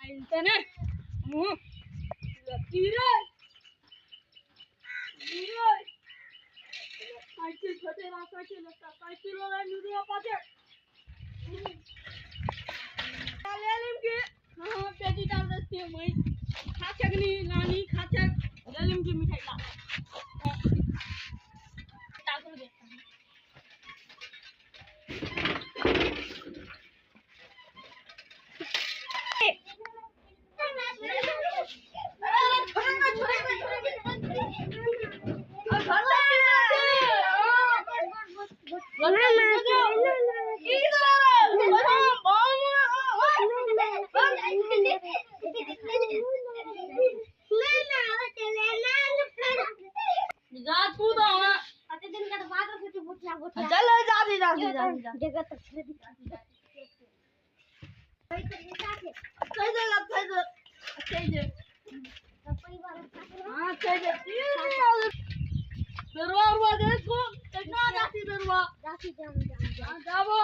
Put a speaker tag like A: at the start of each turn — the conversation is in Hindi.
A: Internet. Kira. Kira. Cycle छोटे रास्ता के लगता साइकिल वाला न्यूज़ पाते लेलिम के हां पेटी डाल देते हैं मैं खाचकनी नानी खाचक लेलिम की मिठाई ला ताको देखता हूं चलो जाती जगह तक दरवा देखो कितना जाती दरवा जाती जाओ